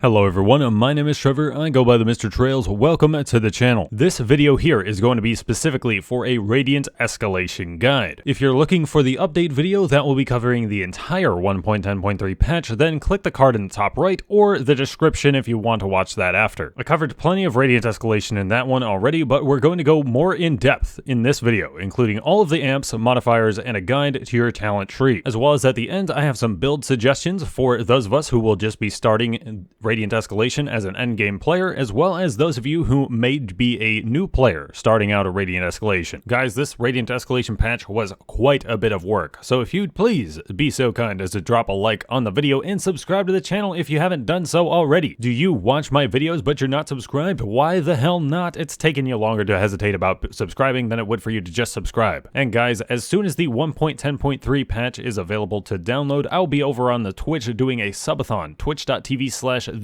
Hello everyone, my name is Trevor, I go by TheMrTrails, welcome to the channel. This video here is going to be specifically for a Radiant Escalation guide. If you're looking for the update video that will be covering the entire 1.10.3 patch, then click the card in the top right or the description if you want to watch that after. I covered plenty of Radiant Escalation in that one already, but we're going to go more in depth in this video, including all of the amps, modifiers, and a guide to your talent tree. As well as at the end, I have some build suggestions for those of us who will just be starting Radiant Escalation as an endgame player, as well as those of you who may be a new player starting out a Radiant Escalation. Guys, this Radiant Escalation patch was quite a bit of work, so if you'd please be so kind as to drop a like on the video and subscribe to the channel if you haven't done so already. Do you watch my videos but you're not subscribed? Why the hell not? It's taken you longer to hesitate about subscribing than it would for you to just subscribe. And guys, as soon as the 1.10.3 patch is available to download, I'll be over on the Twitch doing a subathon, twitch.tv/TheMrTrails.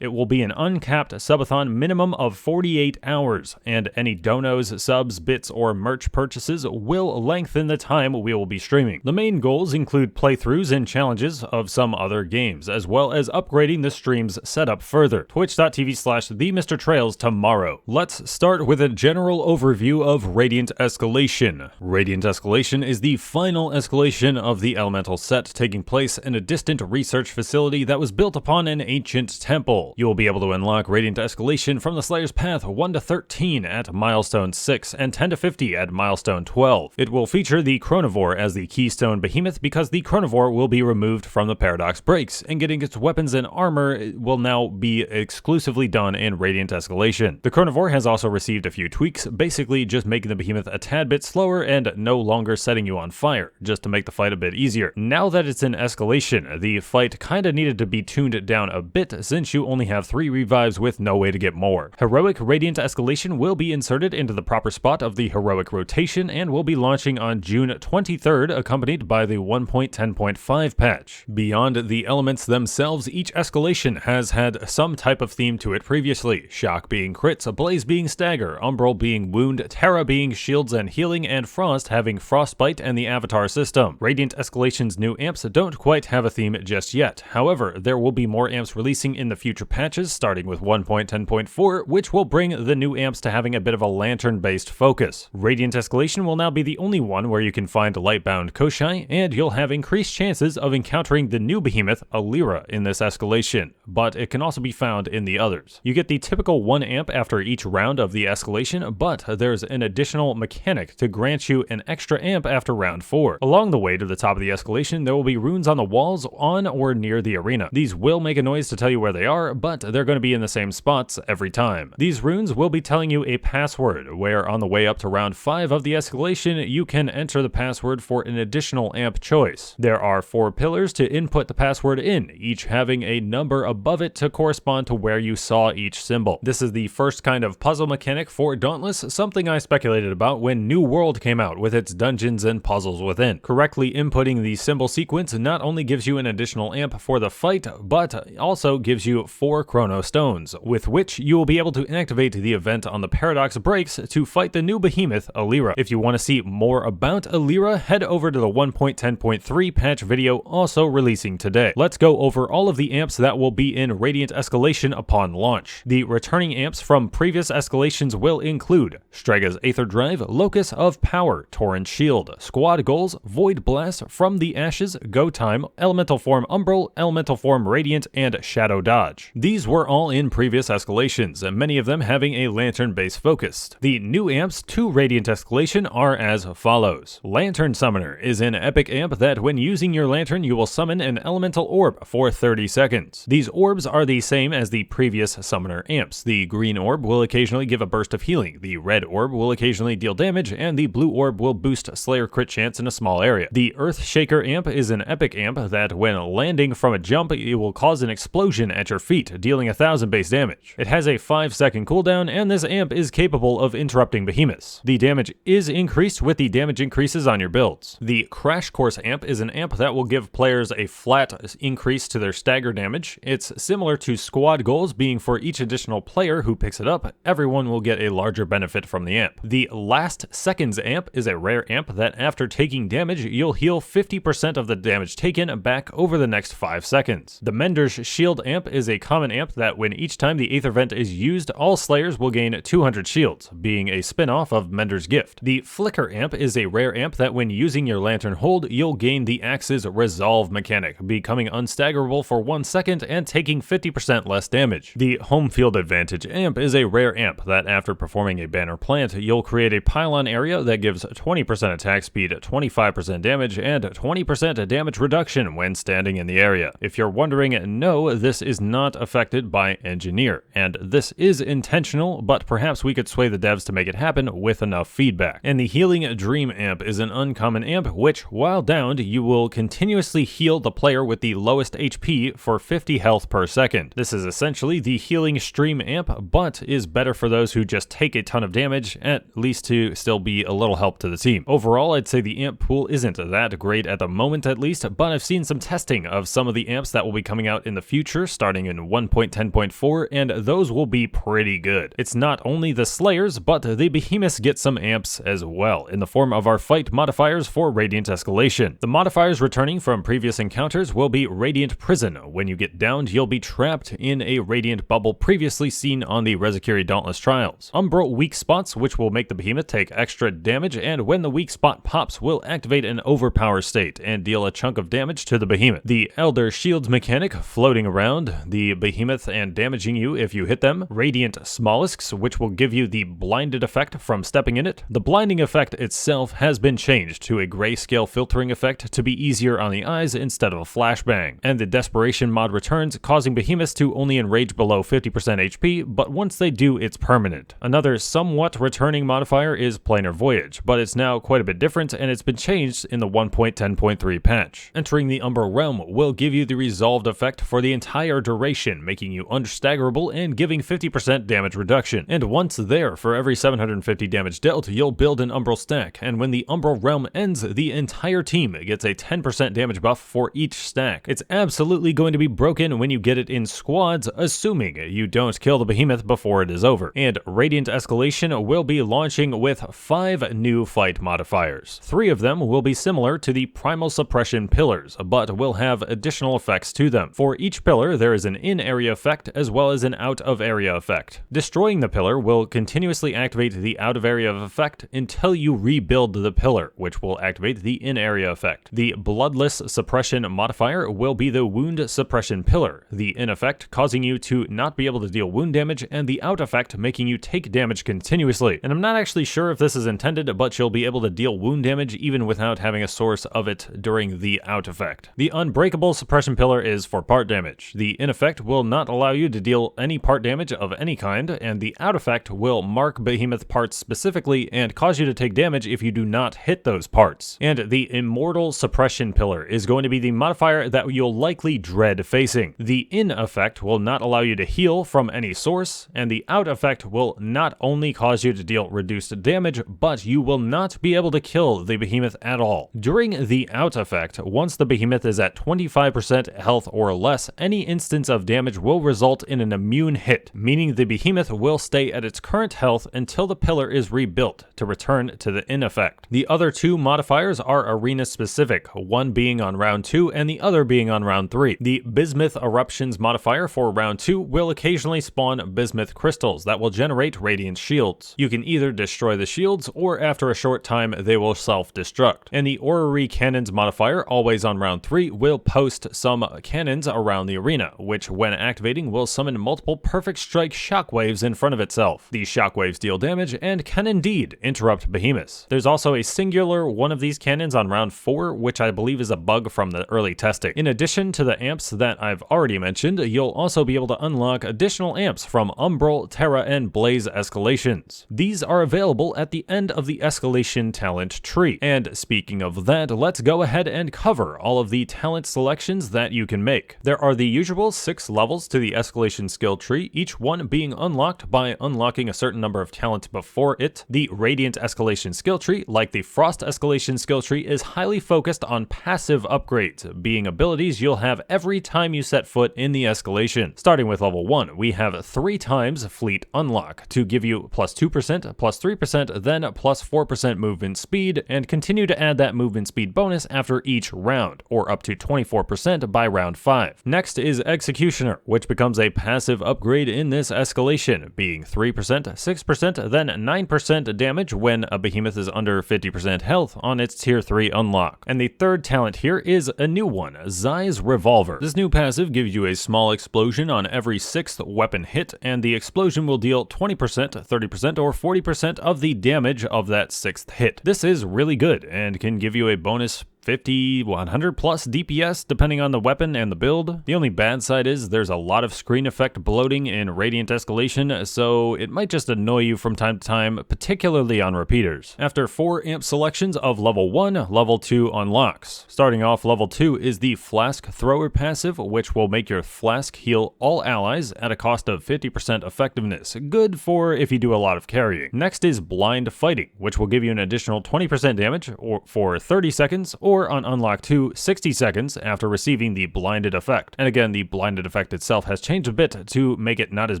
It will be an uncapped subathon minimum of 48 hours, and any donos, subs, bits, or merch purchases will lengthen the time we will be streaming. The main goals include playthroughs and challenges of some other games, as well as upgrading the stream's setup further. Twitch.tv/TheMrTrails tomorrow. Let's start with a general overview of Radiant Escalation. Radiant Escalation is the final escalation of the elemental set, taking place in a distant research facility that was built upon an ancient temple. You will be able to unlock Radiant Escalation from the Slayer's Path 1 to 13 at milestone 6 and 10 to 50 at milestone 12. It will feature the Chronivore as the keystone behemoth because the Chronivore will be removed from the Paradox Breaks, and getting its weapons and armor will now be exclusively done in Radiant Escalation. The Chronivore has also received a few tweaks, basically just making the behemoth a tad bit slower and no longer setting you on fire, just to make the fight a bit easier. Now that it's in Escalation, the fight kinda needed to be tuned down a bit since you only have 3 revives with no way to get more. Heroic Radiant Escalation will be inserted into the proper spot of the Heroic Rotation and will be launching on June 23rd, accompanied by the 1.10.5 patch. Beyond the elements themselves, each escalation has had some type of theme to it previously, Shock being crits, Blaze being stagger, Umbral being wound, Terra being shields and healing, and Frost having frostbite and the Avatar system. Radiant Escalation's new amps don't quite have a theme just yet, however, there will be more amps releasing in the future patches, starting with 1.10.4, which will bring the new amps to having a bit of a lantern-based focus. Radiant Escalation will now be the only one where you can find Lightbound Koshai, and you'll have increased chances of encountering the new behemoth, Alira, in this escalation, but it can also be found in the others. You get the typical 1 amp after each round of the escalation, but there's an additional mechanic to grant you an extra amp after round 4. Along the way to the top of the escalation, there will be runes on the walls on or near the arena. These will make a noise to tell you where they are, but they're going to be in the same spots every time. These runes will be telling you a password, where on the way up to round 5 of the escalation, you can enter the password for an additional amp choice. There are 4 pillars to input the password in, each having a number above it to correspond to where you saw each symbol. This is the first kind of puzzle mechanic for Dauntless, something I speculated about when New World came out with its dungeons and puzzles within. Correctly inputting the symbol sequence not only gives you an additional amp for the fight, but also gives you 4 Chrono Stones, with which you will be able to activate the event on the Paradox Breaks to fight the new behemoth, Alira. If you want to see more about Alira, head over to the 1.10.3 patch video also releasing today. Let's go over all of the amps that will be in Radiant Escalation upon launch. The returning amps from previous escalations will include Strega's Aether Drive, Locus of Power, Torrent Shield, Squad Goals, Void Blast, From the Ashes, Go Time, Elemental Form Umbral, Elemental Form Radiant, and Shadow Dodge. These were all in previous escalations, and many of them having a lantern-based focus. The new amps to Radiant Escalation are as follows. Lantern Summoner is an epic amp that when using your lantern you will summon an elemental orb for 30 seconds. These orbs are the same as the previous summoner amps. The green orb will occasionally give a burst of healing, the red orb will occasionally deal damage, and the blue orb will boost Slayer crit chance in a small area. The Earth Shaker amp is an epic amp that when landing from a jump it will cause an explosion at your feet, dealing 1000 base damage. It has a 5-second cooldown, and this amp is capable of interrupting behemoths. The damage is increased with the damage increases on your builds. The Crash Course amp is an amp that will give players a flat increase to their stagger damage. It's similar to Squad Goals, being for each additional player who picks it up, everyone will get a larger benefit from the amp. The Last Seconds amp is a rare amp that after taking damage, you'll heal 50% of the damage taken back over the next 5 seconds. The Mender's Shield Amp is a common amp that when each time the Aether Vent is used, all Slayers will gain 200 shields, being a spin-off of Mender's Gift. The Flicker Amp is a rare amp that when using your Lantern Hold, you'll gain the Axe's Resolve mechanic, becoming unstaggerable for 1 second and taking 50% less damage. The Home Field Advantage Amp is a rare amp that after performing a Banner Plant, you'll create a pylon area that gives 20% attack speed, 25% damage, and 20% damage reduction when standing in the area. If you're wondering, no, this is not affected by Engineer, and this is intentional, but perhaps we could sway the devs to make it happen with enough feedback. And the Healing Dream Amp is an uncommon amp which, while downed, you will continuously heal the player with the lowest HP for 50 health per second. This is essentially the Healing Stream Amp, but is better for those who just take a ton of damage, at least to still be a little help to the team. Overall, I'd say the amp pool isn't that great at the moment at least, but I've seen some testing of some of the amps that will be coming out in the future, starting in 1.10.4, and those will be pretty good. It's not only the Slayers, but the Behemoths get some amps as well, in the form of our fight modifiers for Radiant Escalation. The modifiers returning from previous encounters will be Radiant Prison. When you get downed, you'll be trapped in a Radiant Bubble previously seen on the Rezakiri Dauntless Trials. Umbral Weak Spots, which will make the Behemoth take extra damage, and when the weak spot pops, will activate an Overpower state and deal a chunk of damage to the Behemoth. The Elder Shields mechanic, floating around the Behemoth and damaging you if you hit them. Radiant Mollusks, which will give you the blinded effect from stepping in it. The blinding effect itself has been changed to a grayscale filtering effect to be easier on the eyes instead of a flashbang. And the Desperation mod returns, causing Behemoths to only enrage below 50% HP, but once they do, it's permanent. Another somewhat returning modifier is Planar Voyage, but it's now quite a bit different and it's been changed in the 1.10.3 patch. Entering the Umbral Realm will give you the Resolved effect for the entire duration, making you unstaggerable and giving 50% damage reduction. And once there, for every 750 damage dealt, you'll build an Umbral stack, and when the Umbral Realm ends, the entire team gets a 10% damage buff for each stack. It's absolutely going to be broken when you get it in squads, assuming you don't kill the Behemoth before it is over. And Radiant Escalation will be launching with 5 new fight modifiers. 3 of them will be similar to the Primal Suppression pillars, but will have additional effects to them. For each pillar, there is an in-area effect as well as an out-of-area effect. Destroying the pillar will continuously activate the out-of-area effect until you rebuild the pillar, which will activate the in-area effect. The Bloodless Suppression modifier will be the Wound Suppression pillar, the in effect causing you to not be able to deal wound damage, and the out effect making you take damage continuously. And I'm not actually sure if this is intended, but you'll be able to deal wound damage even without having a source of it during the out effect. The Unbreakable Suppression pillar is for part damage. The in effect will not allow you to deal any part damage of any kind, and the out effect will mark Behemoth parts specifically and cause you to take damage if you do not hit those parts. And the Immortal Suppression pillar is going to be the modifier that you'll likely dread facing. The in effect will not allow you to heal from any source, and the out effect will not only cause you to deal reduced damage, but you will not be able to kill the Behemoth at all. During the out effect, once the Behemoth is at 25% health or less, any instance of damage will result in an immune hit, meaning the Behemoth will stay at its current health until the pillar is rebuilt to return to the in effect. The other 2 modifiers are arena specific, one being on round 2 and the other being on round 3. The Bismuth Eruptions modifier for round 2 will occasionally spawn bismuth crystals that will generate radiant shields. You can either destroy the shields, or after a short time they will self-destruct. And the Orrery Cannons modifier, always on round 3, will post some cannons around the arena, which when activating will summon multiple perfect strike shockwaves in front of itself. These shockwaves deal damage and can indeed interrupt Behemoths. There's also a singular one of these cannons on round 4, which I believe is a bug from the early testing. In addition to the amps that I've already mentioned, you'll also be able to unlock additional amps from Umbral, Terra, and Blaze escalations. These are available at the end of the Escalation talent tree. And speaking of that, let's go ahead and cover all of the talent selections that you can make. There are the usual 6 levels to the Escalation skill tree, each one being unlocked by unlocking a certain number of talents before it. The Radiant Escalation skill tree, like the Frost Escalation skill tree, is highly focused on passive upgrades, being abilities you'll have every time you set foot in the Escalation. Starting with level 1, we have 3 times Fleet Unlock to give you plus 2%, plus 3%, then plus 4% movement speed, and continue to add that movement speed bonus after each round, or up to 24% by round 5. Next is Executioner, which becomes a passive upgrade in this escalation, being 3%, 6%, then 9% damage when a behemoth is under 50% health on its tier 3 unlock. And the third talent here is a new one, Zai's Revolver. This new passive gives you a small explosion on every 6th weapon hit, and the explosion will deal 20%, 30%, or 40% of the damage of that 6th hit. This is really good and can give you a bonus 50, 100 plus DPS depending on the weapon and the build. The only bad side is there's a lot of screen effect bloating in Radiant Escalation, so it might just annoy you from time to time, particularly on repeaters. After 4 amp selections of level 1, level 2 unlocks. Starting off, level 2 is the Flask Thrower passive, which will make your flask heal all allies at a cost of 50% effectiveness. Good for if you do a lot of carrying. Next is Blind Fighting, which will give you an additional 20% damage for 30 seconds, or on unlock 2, 60 seconds after receiving the blinded effect. And again, the blinded effect itself has changed a bit to make it not as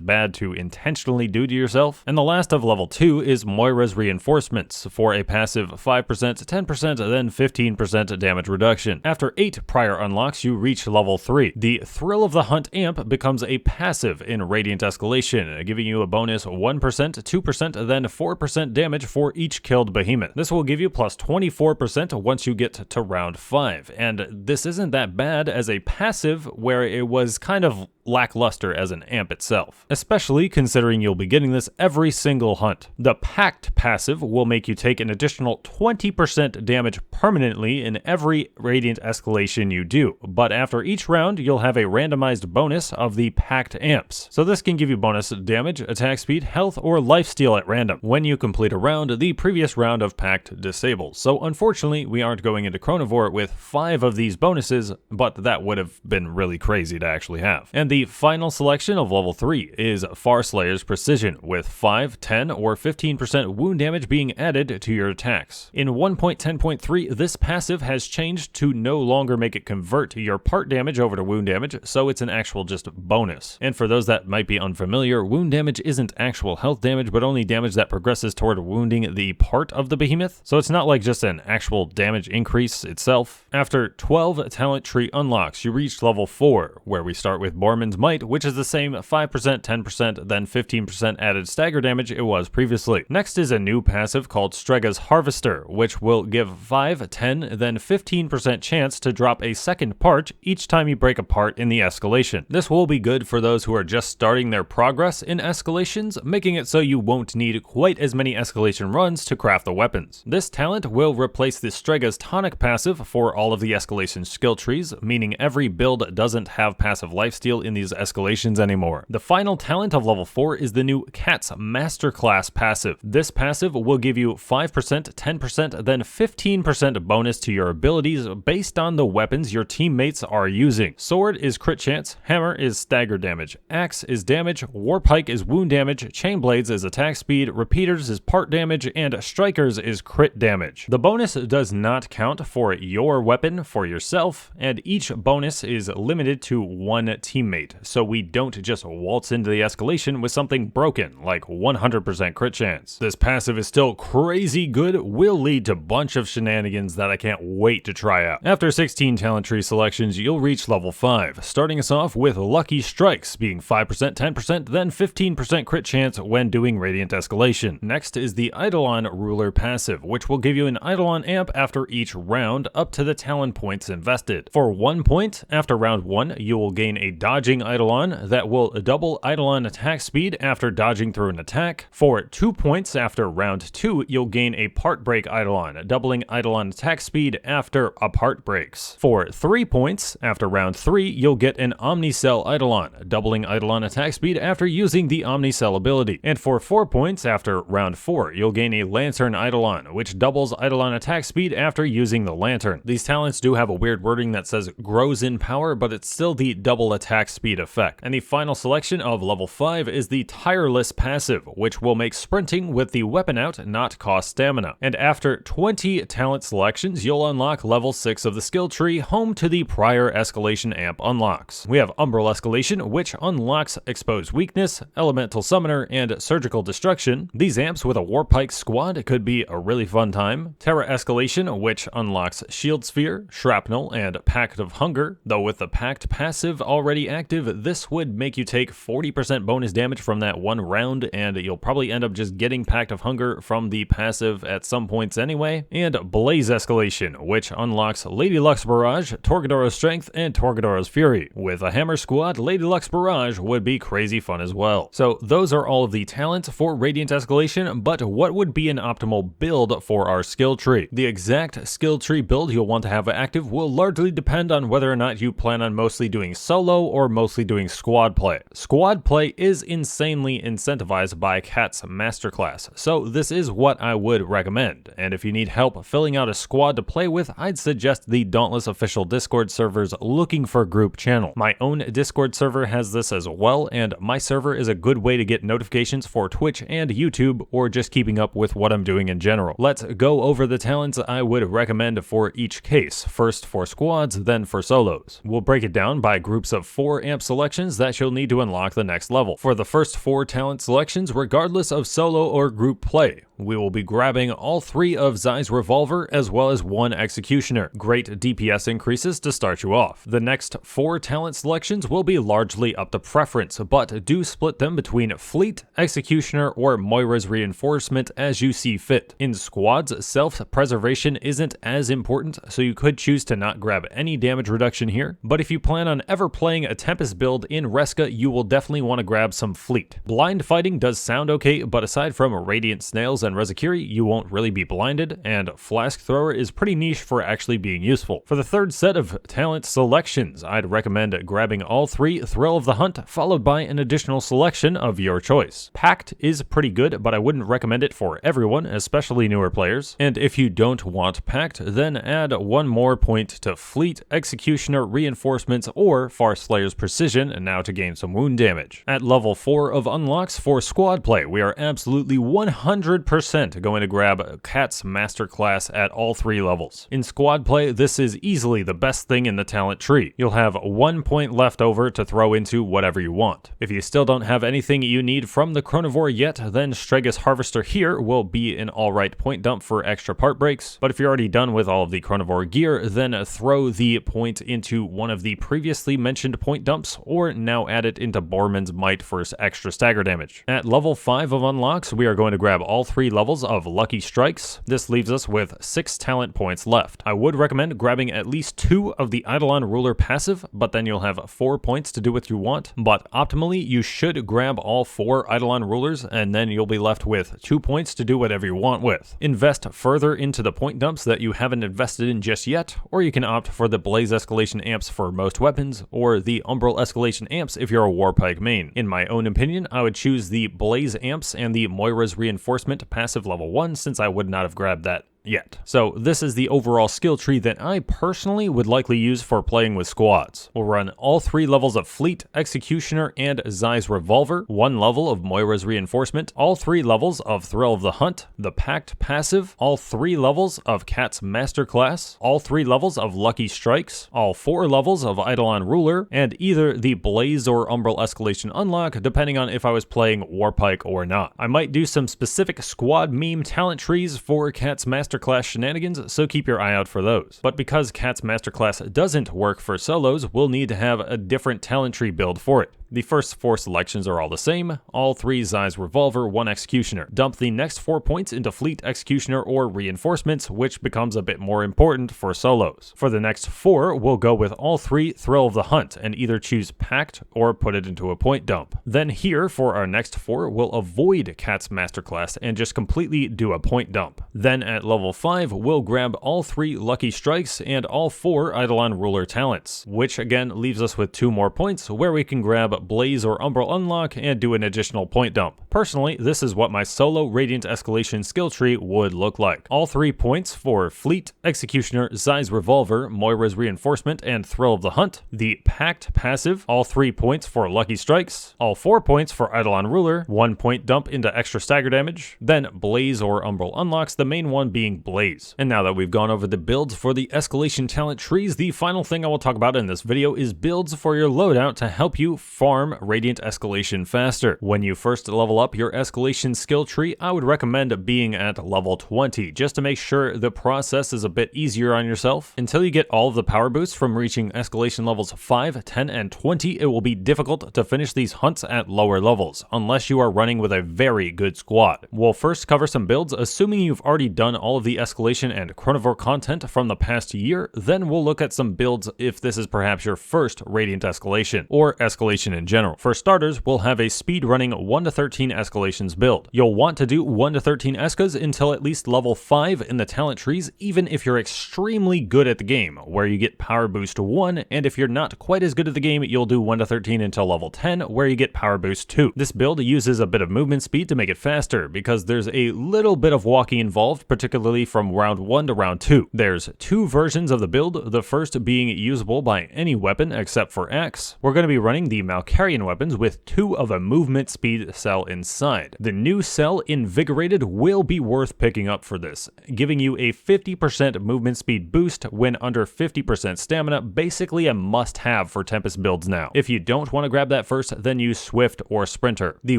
bad to intentionally do to yourself. And the last of level 2 is Moira's Reinforcements for a passive 5%, 10%, then 15% damage reduction. After 8 prior unlocks, you reach level 3. The Thrill of the Hunt amp becomes a passive in Radiant Escalation, giving you a bonus 1%, 2%, then 4% damage for each killed behemoth. This will give you plus 24% once you get to round 5, and this isn't that bad as a passive where it was kind of lackluster as an amp itself, especially considering you'll be getting this every single hunt. The Pact passive will make you take an additional 20% damage permanently in every Radiant Escalation you do, but after each round you'll have a randomized bonus of the Pact amps. So this can give you bonus damage, attack speed, health, or lifesteal at random. When you complete a round, the previous round of Pact disables. So unfortunately, we aren't going into Chronivore with 5 of these bonuses, but that would have been really crazy to actually have. And the final selection of level 3 is Farslayer's Precision, with 5, 10, or 15% wound damage being added to your attacks. In 1.10.3, this passive has changed to no longer make it convert your part damage over to wound damage, so it's an actual just bonus. And for those that might be unfamiliar, wound damage isn't actual health damage, but only damage that progresses toward wounding the part of the behemoth, so it's not like just an actual damage increase itself. After 12 talent tree unlocks, you reach level 4, where we start with Borman's Might, which is the same 5%, 10%, then 15% added stagger damage it was previously. Next is a new passive called Strega's Harvester, which will give 5, 10, then 15% chance to drop a second part each time you break a part in the escalation. This will be good for those who are just starting their progress in escalations, making it so you won't need quite as many escalation runs to craft the weapons. This talent will replace the Strega's Tonic passive for all of the escalation skill trees, meaning every build doesn't have passive lifesteal in these escalations anymore. The final talent of level 4 is the new Cat's Masterclass passive. This passive will give you 5%, 10%, then 15% bonus to your abilities based on the weapons your teammates are using. Sword is crit chance, hammer is stagger damage, axe is damage, warpike is wound damage, chain blades is attack speed, repeaters is part damage, and strikers is crit damage. The bonus does not count for your weapon for yourself, and each bonus is limited to one teammate, so we don't just waltz into the escalation with something broken, like 100% crit chance. This passive is still crazy good, will lead to a bunch of shenanigans that I can't wait to try out. After 16 talent tree selections, you'll reach level 5, starting us off with Lucky Strikes, being 5%, 10%, then 15% crit chance when doing Radiant Escalation. Next is the Eidolon Ruler passive, which will give you an Eidolon amp after each round up to the talent points invested. For 1 point, after round 1, you will gain a Dodging Eidolon that will double Eidolon attack speed after dodging through an attack. For 2 points after round 2, you'll gain a Part Break Eidolon, doubling Eidolon attack speed after a part breaks. For 3 points after round 3, you'll get an Omnicell Eidolon, doubling Eidolon attack speed after using the Omnicell ability. And for 4 points after round 4, you'll gain a Lantern Eidolon, which doubles Eidolon attack speed after using the Lantern. These talents do have a weird wording that says grows in power, but it's still the double attack speed effect. And the final selection of level 5 is the Tireless passive, which will make sprinting with the weapon out not cost stamina. And after 20 talent selections, you'll unlock level 6 of the skill tree, home to the prior escalation amp unlocks. We have Umbral Escalation, which unlocks Exposed Weakness, Elemental Summoner, and Surgical Destruction. These amps with a Warpike squad could be a really fun time. Terra Escalation, which unlocks unlocks Shield Sphere, Shrapnel, and Pact of Hunger, though with the Pact passive already active, this would make you take 40% bonus damage from that one round, and you'll probably end up just getting Pact of Hunger from the passive at some points anyway. And Blaze Escalation, which unlocks Lady Luck's Barrage, Torgadoro's Strength, and Torgadoro's Fury. With a Hammer Squad, Lady Luck's Barrage would be crazy fun as well. So those are all of the talents for Radiant Escalation, but what would be an optimal build for our skill tree? The exact skill tree build you'll want to have active will largely depend on whether or not you plan on mostly doing solo or mostly doing squad play. Squad play is insanely incentivized by Cat's Masterclass, so this is what I would recommend. And if you need help filling out a squad to play with, I'd suggest the Dauntless official Discord server's Looking for Group channel. My own Discord server has this as well, and my server is a good way to get notifications for Twitch and YouTube, or just keeping up with what I'm doing in general. Let's go over the talents I would recommend for each case, first for squads, then for solos. We'll break it down by groups of 4 amp selections that you'll need to unlock the next level. For the first 4 talent selections, regardless of solo or group play, we will be grabbing all 3 of Zai's Revolver as well as 1 Executioner. Great DPS increases to start you off. The next 4 talent selections will be largely up to preference, but do split them between Fleet, Executioner, or Moira's Reinforcement as you see fit. In squads, self-preservation isn't as important, so you could choose to not grab any damage reduction here, but if you plan on ever playing a Tempest build in Reska, you will definitely want to grab some Fleet. Blind fighting does sound okay, but aside from Radiant Snails and Rezakiri, you won't really be blinded, and Flask Thrower is pretty niche for actually being useful. For the third set of talent selections, I'd recommend grabbing all 3 Thrill of the Hunt, followed by an additional selection of your choice. Pact is pretty good, but I wouldn't recommend it for everyone, especially newer players. And if you don't want Pact, then add 1 more point to Fleet, Executioner, Reinforcements, or Farslayer's Precision, now to gain some wound damage. At level 4 of unlocks for squad play, we are absolutely 100% going to grab Cat's Masterclass at all 3 levels. In squad play, this is easily the best thing in the talent tree. You'll have 1 point left over to throw into whatever you want. If you still don't have anything you need from the Chronivore yet, then Stregus Harvester here will be an alright point dump for extra part breaks, but if you're already done with all of the Chronivore gear, then throw the point into one of the previously mentioned point dumps, or now add it into Borman's Might for extra stagger damage. At level 5 of unlocks, we are going to grab all 3 levels of Lucky Strikes. This leaves us with 6 talent points left. I would recommend grabbing at least 2 of the Eidolon Ruler passive, but then you'll have 4 points to do what you want, but optimally you should grab all 4 Eidolon Rulers, and then you'll be left with 2 points to do whatever you want with. Invest further into the point dumps that you haven't invested in just yet, or you can opt for the Blaze Escalation amps for most weapons, or the Umbral Escalation amps if you're a Warpike main. In my own opinion, I would choose the Blaze amps and the Moira's Reinforcement passive level 1, since I would not have grabbed that yet. So this is the overall skill tree that I personally would likely use for playing with squads. We'll run all 3 levels of Fleet, Executioner, and Zai's Revolver, 1 level of Moira's Reinforcement, all 3 levels of Thrill of the Hunt, the Pact passive, all 3 levels of Cat's Masterclass, all 3 levels of Lucky Strikes, all 4 levels of Eidolon Ruler, and either the Blaze or Umbral Escalation unlock, depending on if I was playing Warpike or not. I might do some specific squad meme talent trees for Cat's Masterclass shenanigans, so keep your eye out for those. But because Cat's Masterclass doesn't work for solos, we'll need to have a different talent tree build for it. The first 4 selections are all the same, all 3 Zai's Revolver, 1 Executioner. Dump the next 4 points into Fleet, Executioner, or Reinforcements, which becomes a bit more important for solos. For the next 4, we'll go with all 3 Thrill of the Hunt, and either choose Pact or put it into a point dump. Then here, for our next 4, we'll avoid Cat's Masterclass and just completely do a point dump. Then at level 5, we'll grab all 3 Lucky Strikes and all 4 Eidolon Ruler talents, which again leaves us with 2 more points where we can grab Blaze or Umbral unlock and do an additional point dump. Personally, this is what my solo Radiant Escalation skill tree would look like. All 3 points for Fleet, Executioner, Zai's Revolver, Moira's Reinforcement, and Thrill of the Hunt. The Pact passive, all 3 points for Lucky Strikes, all 4 points for Eidolon Ruler, 1 point dump into extra stagger damage, then Blaze or Umbral unlocks, the main one being Lightning Blaze. And now that we've gone over the builds for the Escalation talent trees, the final thing I will talk about in this video is builds for your loadout to help you farm Radiant Escalation faster. When you first level up your Escalation skill tree, I would recommend being at level 20, just to make sure the process is a bit easier on yourself. Until you get all of the power boosts from reaching Escalation levels 5, 10, and 20, it will be difficult to finish these hunts at lower levels, unless you are running with a very good squad. We'll first cover some builds, assuming you've already done all of the Escalation and Chronivore content from the past year. Then we'll look at some builds if this is perhaps your first Radiant Escalation, or Escalation in general. For starters, we'll have a speed running 1 to 13 Escalations build. You'll want to do 1 to 13 Escas until at least level 5 in the talent trees, even if you're extremely good at the game, where you get power boost 1, and if you're not quite as good at the game, you'll do 1 to 13 until level 10, where you get power boost 2. This build uses a bit of movement speed to make it faster, because there's a little bit of walking involved, particularly from round 1 to round 2. There's 2 versions of the build, the first being usable by any weapon except for axe. We're going to be running the Malkarion weapons with 2 of a movement speed cell inside. The new cell, Invigorated, will be worth picking up for this, giving you a 50% movement speed boost when under 50% stamina, basically a must-have for Tempest builds now. If you don't want to grab that first, then use Swift or Sprinter. The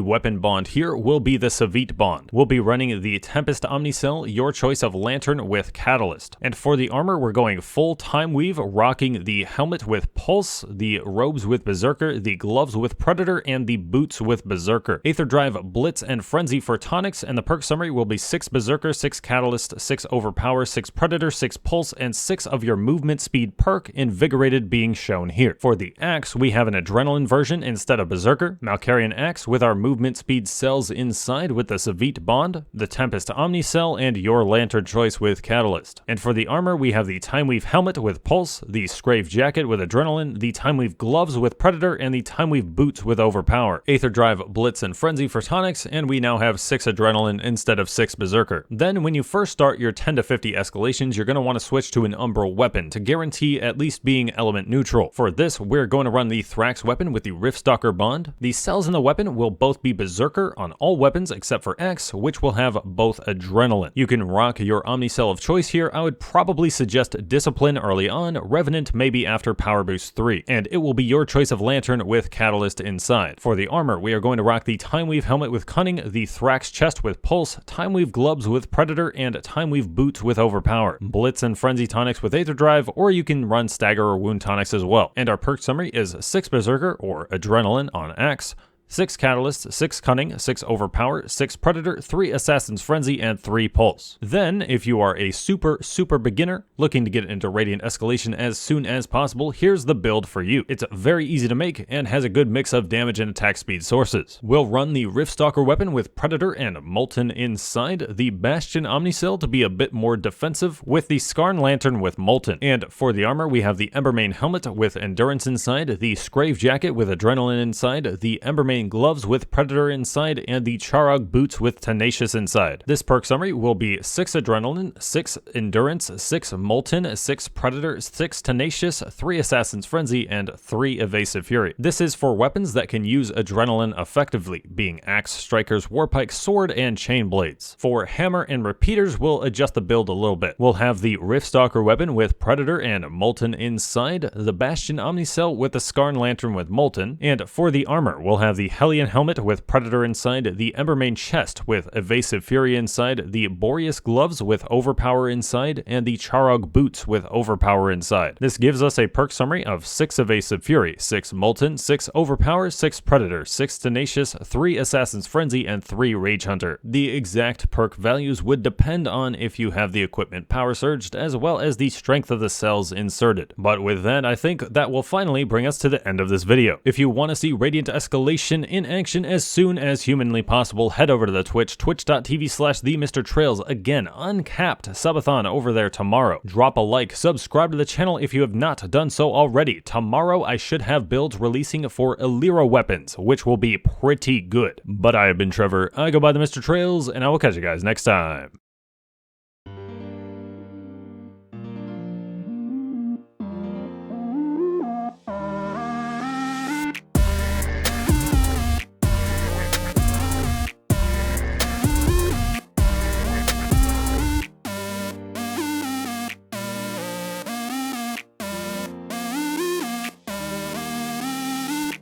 weapon bond here will be the Savit bond. We'll be running the Tempest Omnicell, your choice of Lantern with Catalyst. And for the armor, we're going full Time Weave, rocking the helmet with Pulse, the robes with Berserker, the gloves with Predator, and the boots with Berserker. Aether Drive, Blitz, and Frenzy for tonics, and the perk summary will be 6 Berserker, 6 Catalyst, 6 Overpower, 6 Predator, 6 Pulse, and 6 of your movement speed perk, Invigorated, being shown here. For the axe, we have an Adrenaline version instead of Berserker, Malkarion axe with our movement speed cells inside with the Savit bond, the Tempest Omnicell, and your Lantern choice with Catalyst. And for the armor, we have the Time Weave helmet with Pulse, the Scrave jacket with Adrenaline, the Time Weave gloves with Predator, and the Time Weave boots with Overpower. Aether Drive, Blitz, and Frenzy for tonics, and we now have 6 Adrenaline instead of 6 Berserker. Then when you first start your 10 to 50 escalations, you're going to want to switch to an Umbral weapon to guarantee at least being element neutral. For this, we're going to run the Thrax weapon with the Riftstalker bond. The cells in the weapon will both be Berserker on all weapons except for X, which will have both Adrenaline. You can rock your Omnicell of choice here. I would probably suggest Discipline early on, Revenant maybe after Power Boost 3, and it will be your choice of Lantern with Catalyst inside. For the armor, we are going to rock the Time Weave helmet with Cunning, the Thrax chest with Pulse, Time Weave gloves with Predator, and Time Weave boots with Overpower. Blitz and Frenzy tonics with Aether Drive, or you can run Stagger or Wound tonics as well. And our perk summary is 6 Berserker or Adrenaline on Axe, 6 Catalyst, 6 Cunning, 6 Overpower, 6 Predator, 3 Assassin's Frenzy, and 3 Pulse. Then, if you are a super beginner looking to get into Radiant Escalation as soon as possible, here's the build for you. It's very easy to make and has a good mix of damage and attack speed sources. We'll run the Riftstalker weapon with Predator and Molten inside, the Bastion Omnicell to be a bit more defensive, with the Skarn Lantern with Molten. And for the armor, we have the Embermane helmet with Endurance inside, the Scrave jacket with Adrenaline inside, the Embermane gloves with Predator inside, and the Charog boots with Tenacious inside. This perk summary will be 6 Adrenaline, 6 Endurance, 6 Molten, 6 Predator, 6 Tenacious, 3 Assassin's Frenzy, and 3 Evasive Fury. This is for weapons that can use Adrenaline effectively, being Axe, Strikers, Warpike, Sword, and Chain Blades. For Hammer and Repeaters, we'll adjust the build a little bit. We'll have the Riftstalker weapon with Predator and Molten inside, the Bastion Omnicell with the Skarn Lantern with Molten, and for the armor, we'll have the Hellion helmet with Predator inside, the Embermane chest with Evasive Fury inside, the Boreas gloves with Overpower inside, and the Charog boots with Overpower inside. This gives us a perk summary of 6 Evasive Fury, 6 Molten, 6 Overpower, 6 Predator, 6 Tenacious, 3 Assassin's Frenzy, and 3 Rage Hunter. The exact perk values would depend on if you have the equipment power surged, as well as the strength of the cells inserted. But with that, I think that will finally bring us to the end of this video. If you want to see Radiant Escalation in action as soon as humanly possible, head over to the Twitch, twitch.tv/TheMrTrails. Again, uncapped subathon over there tomorrow. Drop a like, subscribe to the channel if you have not done so already. Tomorrow I should have builds releasing for Illira weapons, which will be pretty good. But I have been Trevor, I go by TheMrTrails, and I will catch you guys next time.